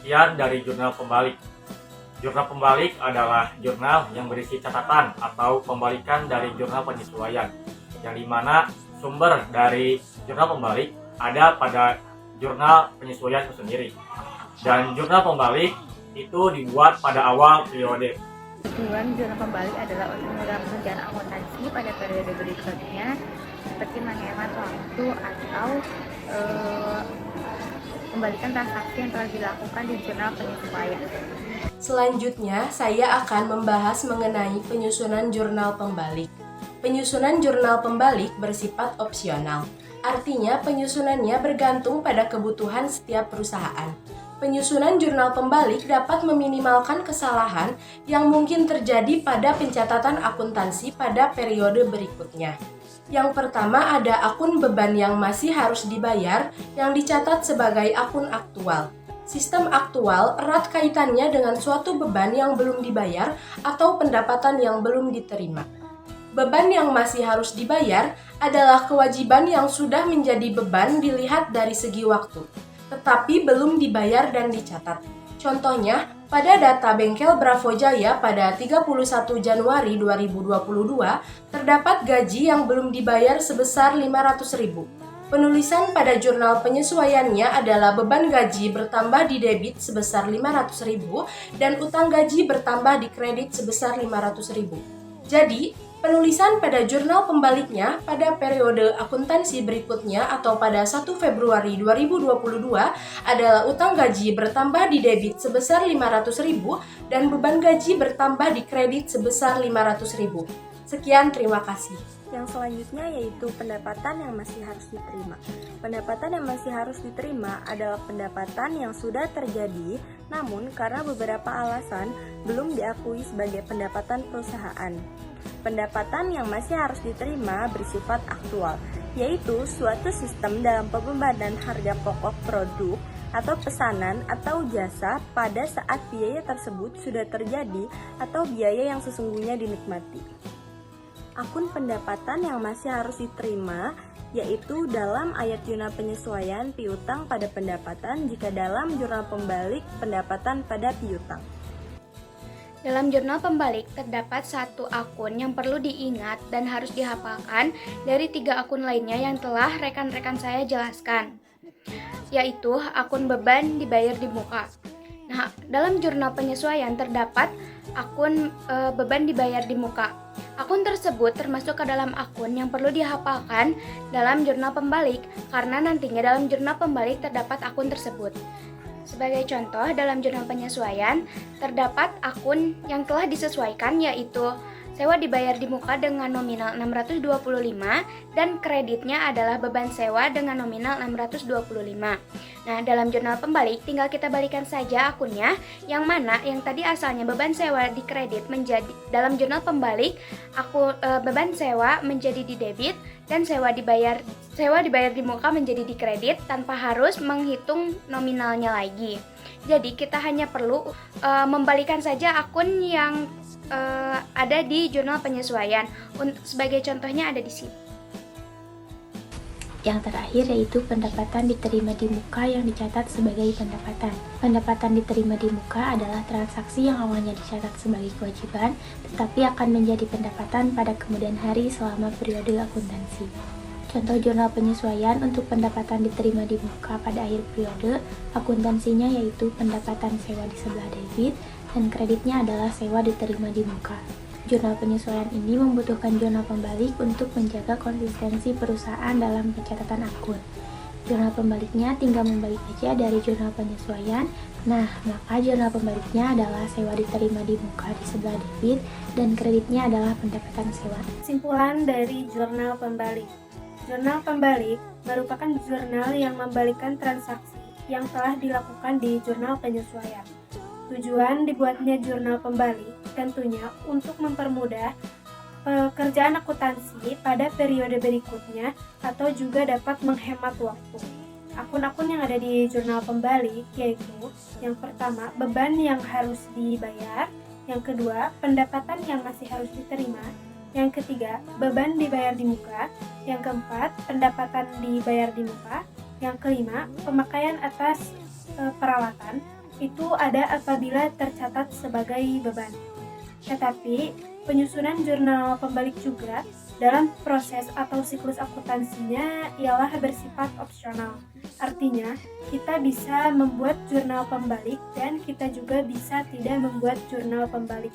pengertian dari jurnal pembalik. Jurnal pembalik adalah jurnal yang berisi catatan atau pembalikan dari jurnal penyesuaian, yang dimana sumber dari jurnal pembalik ada pada jurnal penyesuaian itu sendiri. Dan jurnal pembalik itu dibuat pada awal periode. Tujuan jurnal pembalik adalah untuk menggunakan pekerjaan akuntansi pada periode berikutnya, seperti menghemat waktu atau kembalikan transaksi yang telah dilakukan di jurnal penyesuaian. Selanjutnya, saya akan membahas mengenai penyusunan jurnal pembalik. Penyusunan jurnal pembalik bersifat opsional, artinya penyusunannya bergantung pada kebutuhan setiap perusahaan. Penyusunan jurnal pembalik dapat meminimalkan kesalahan yang mungkin terjadi pada pencatatan akuntansi pada periode berikutnya. Yang pertama ada akun beban yang masih harus dibayar yang dicatat sebagai akun aktual. Sistem aktual erat kaitannya dengan suatu beban yang belum dibayar atau pendapatan yang belum diterima. Beban yang masih harus dibayar adalah kewajiban yang sudah menjadi beban dilihat dari segi waktu, tetapi belum dibayar dan dicatat. Contohnya, pada data bengkel Bravo Jaya pada 31 Januari 2022, terdapat gaji yang belum dibayar sebesar 500.000. Penulisan pada jurnal penyesuaiannya adalah beban gaji bertambah di debit sebesar 500.000 dan utang gaji bertambah di kredit sebesar 500.000. Jadi, penulisan pada jurnal pembaliknya pada periode akuntansi berikutnya atau pada 1 Februari 2022 adalah utang gaji bertambah di debit sebesar 500.000 dan beban gaji bertambah di kredit sebesar 500.000. Sekian, terima kasih. Yang selanjutnya yaitu pendapatan yang masih harus diterima. Pendapatan yang masih harus diterima adalah pendapatan yang sudah terjadi, namun karena beberapa alasan belum diakui sebagai pendapatan perusahaan. Pendapatan yang masih harus diterima bersifat aktual, yaitu suatu sistem dalam pembebanan harga pokok produk atau pesanan atau jasa pada saat biaya tersebut sudah terjadi atau biaya yang sesungguhnya dinikmati. Akun pendapatan yang masih harus diterima yaitu dalam ayat jurnal penyesuaian piutang pada pendapatan jika dalam jurnal pembalik pendapatan pada piutang. Dalam jurnal pembalik terdapat satu akun yang perlu diingat dan harus dihafalkan dari 3 akun lainnya yang telah rekan-rekan saya jelaskan, yaitu akun beban dibayar di muka. Nah, dalam jurnal penyesuaian terdapat akun beban dibayar di muka. Akun tersebut termasuk ke dalam akun yang perlu dihafalkan dalam jurnal pembalik karena nantinya dalam jurnal pembalik terdapat akun tersebut. Sebagai contoh, dalam jurnal penyesuaian terdapat akun yang telah disesuaikan yaitu sewa dibayar di muka dengan nominal 625 dan kreditnya adalah beban sewa dengan nominal 625. Nah, dalam jurnal pembalik tinggal kita balikan saja akunnya, yang mana yang tadi asalnya beban sewa di kredit menjadi dalam jurnal pembalik beban sewa menjadi di debit dan sewa dibayar di muka menjadi di kredit tanpa harus menghitung nominalnya lagi. Jadi kita hanya perlu membalikan saja akun yang ada di jurnal penyesuaian. Sebagai contohnya ada di sini. Yang terakhir yaitu pendapatan diterima di muka yang dicatat sebagai pendapatan. Pendapatan diterima di muka adalah transaksi yang awalnya dicatat sebagai kewajiban, tetapi akan menjadi pendapatan pada kemudian hari selama periode akuntansi. Contoh jurnal penyesuaian untuk pendapatan diterima di muka pada akhir periode akuntansinya yaitu pendapatan sewa di sebelah debit dan kreditnya adalah sewa diterima di muka. Jurnal penyesuaian ini membutuhkan jurnal pembalik untuk menjaga konsistensi perusahaan dalam pencatatan akun. Jurnal pembaliknya tinggal membalik aja dari jurnal penyesuaian. Nah, maka jurnal pembaliknya adalah sewa diterima di muka di sebelah debit dan kreditnya adalah pendapatan sewa. Kesimpulan dari jurnal pembalik. Jurnal pembalik merupakan jurnal yang membalikkan transaksi yang telah dilakukan di jurnal penyesuaian. Tujuan dibuatnya jurnal pembalik tentunya untuk mempermudah pekerjaan akuntansi pada periode berikutnya atau juga dapat menghemat waktu. Akun-akun yang ada di jurnal pembalik yaitu yang pertama beban yang harus dibayar, yang kedua pendapatan yang masih harus diterima, yang ketiga beban dibayar di muka, yang keempat pendapatan dibayar di muka, yang kelima pemakaian atas peralatan, itu ada apabila tercatat sebagai beban. Tetapi, penyusunan jurnal pembalik juga dalam proses atau siklus akuntansinya ialah bersifat opsional. Artinya, kita bisa membuat jurnal pembalik dan kita juga bisa tidak membuat jurnal pembalik.